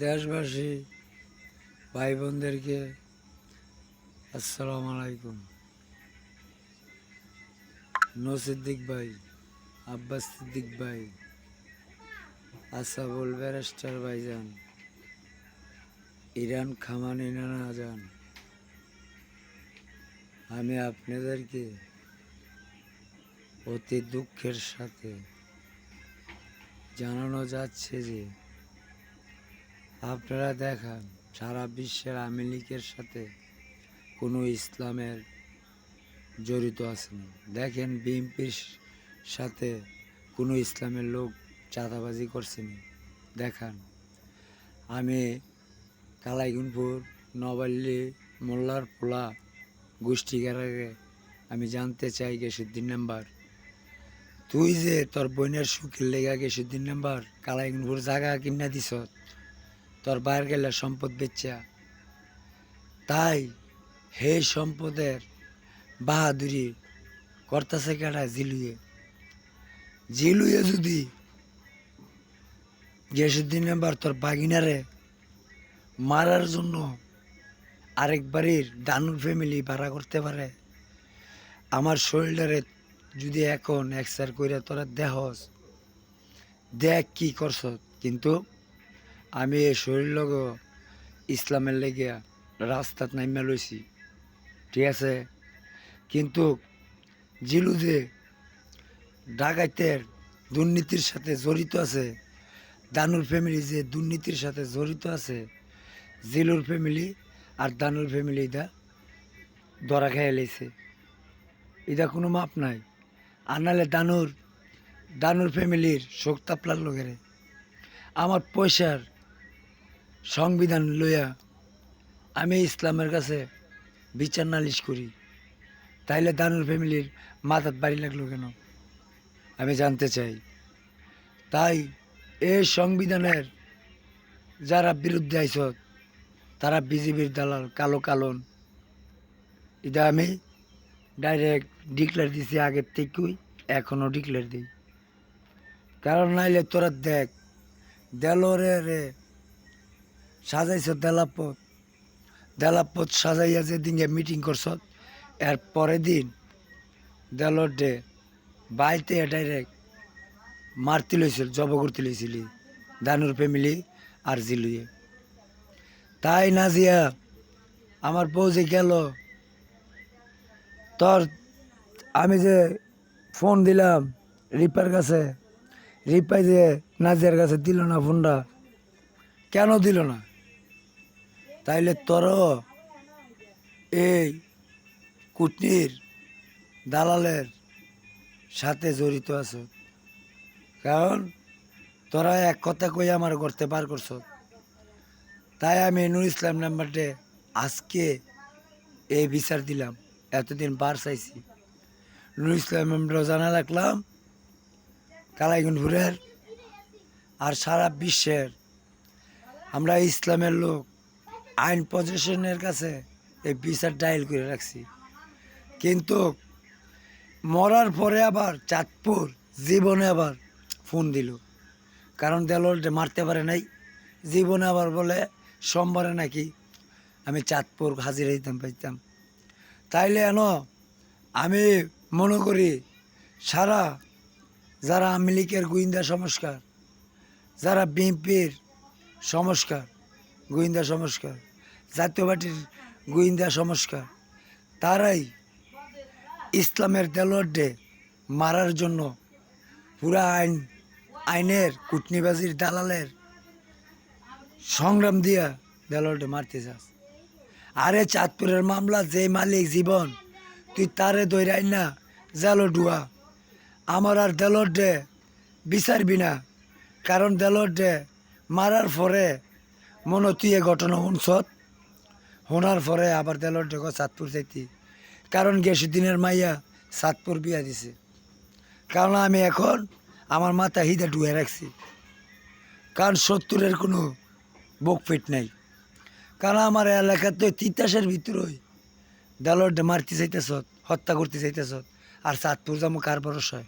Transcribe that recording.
দেশবাসী ভাই বোনদেরকে আসসালামু আলাইকুম। সিদ্দিক ভাই, আব্বাস সিদ্দিক ভাই, আসাবুল ব্যারিস্টার ভাইজান, ইরান খামানি নানা যান, আমি আপনাদেরকে অতি দুঃখের সাথে জানানো যাচ্ছে যে আপনারা দেখান সারা বিশ্বের আওয়ামী লীগের সাথে কোনো ইসলামের জড়িত আছেন। দেখেন বিএনপির সাথে কোনো ইসলামের লোক চাঁদাবাজি করছেন দেখান। আমি কালাইগুনপুর নবাল্লি মোল্লার পোলা গোষ্ঠীগারে আমি জানতে চাই গেসুদ্দিন নাম্বার, তুই যে তোর বোনের সুখের লেগা গেসুদ্দিন নাম্বার কালাইগুনপুর জায়গা কিনা দিস তোর বাইরে গেলে সম্পদ বেচা, তাই হে সম্পদের বাহাদুরি করতেছে কেটা জিলুয়ে যদি গেসুদ্দিন নাম্বার তোর বাগিনারে মারার জন্য আরেক বাড়ির দানুর ফ্যামিলি ভাড়া করতে পারে, আমার শরীরটারে যদি এখন এক্সার করে তোরা দেহস দেখ কি করছ। কিন্তু আমি এই শরীর লগ ইসলামের লেগে রাস্তাত নাইমা লইছি, ঠিক আছে। কিন্তু জিলু যে ডাকাইতের দুর্নীতির সাথে জড়িত আছে, দানুর ফ্যামিলি যে দুর্নীতির সাথে জড়িত আছে, জিলুর ফ্যামিলি আর দানুর ফ্যামিলি এটা ধরা খেয়ে লেছে, এটা কোনো মাপ নাই। আর নাহলে দানুর ফ্যামিলির শোক তাপলার লোকের আমার পয়সার সংবিধান লইয়া আমি ইসলামের কাছে বিচার নালিশ করি, তাইলে দানুর ফ্যামিলির মাথাত বাড়ি লাগলো কেন আমি জানতে চাই। তাই এই সংবিধানের যারা বিরুদ্ধে আইস তারা বিজেপির দালাল কালো কালন, এটা আমি ডাইরেক্ট ডিক্লেয়ার দিছি আগের থেকেই, এখনও ডিক্লেয়ার দিই। কারণ নাইলে তোরা দেখ দেলরে রে সাজাইছ দেলাপথ সাজাইয়া যে দিনে মিটিং করছ এর পরের দিন দেলর ডে বাইতে ডাইরেক্ট মারতে লইছিল, জব করতে লইছিলি দানুর ফ্যামিলি আর জিলুয়ে। তাই নাজিয়া আমার বউ যে গেল, তোর আমি যে ফোন দিলাম রিপার কাছে, রিপাই যে নাজিয়ার কাছে দিল না ফোনটা, কেন দিল না? তাইলে তোরও এই কুটনির দালালের সাথে জড়িত আছে, কারণ তোরা এক কথা কই আমার করতে পার করছ। তাই আমি নুর ইসলাম নাম্বারটে আজকে এই বিচার দিলাম, এতদিন বার চাইছি। নুর ইসলাম নাম্বারও জানা রাখলাম কালাইগুনপুরের আর সারা বিশ্বের আমরা ইসলামের লোক আইন প্রশাসনের কাছে এই বিচার ডাইল করে রাখছি। কিন্তু মরার পরে আবার চাঁদপুর জীবনে আবার ফোন দিল, কারণ দেলোয়ারটা মারতে পারে নাই, জীবনে আবার বলে সোমবারে নাকি আমি চাঁদপুর হাজির হইতাম পাইতাম। তাইলে আমি মনে করি সারা যারা আওয়ামী লীগের গোয়েন্দা সংস্কার, যারা বিএনপির গোয়েন্দা সংস্কার, জাতীয় পার্টির গোয়েন্দা সংস্কার, তারাই ইসলামের দেলোয়ারডে মারার জন্য পুরা আইনের কুটনিবাজির দালালের সংগ্রাম দিয়া দেলোয়ারডে মারতে চাস। আরে চাঁদপুরের মামলা যে মালিক জীবন, তুই তারে দৈরাই না জালো ডুয়া, আমার আর দেলোয়ারডে বিচারবি না। কারণ দেলোয়ারডে মারার পরে মনে তুই এ ঘটনা শোনার পরে আবার দেলোয়ারডে চাঁদপুর যাইতি, কারণ গেসুদ্দিনের মাইয়া চাঁদপুর বিয়া দিছে। কারণ আমি এখন আমার মাথা হিদে ডুয়ে রাখছি, কারণ 70-এর কোনো বুক ফিট নাই। কারণ আমার এলাকাতে তিতাসের ভিতরে দেলোয়ারডে মারতে চাইতেছ, হত্যা করতে চাইতেছ, আর চাঁদপুর যাবো কার ভরসায়?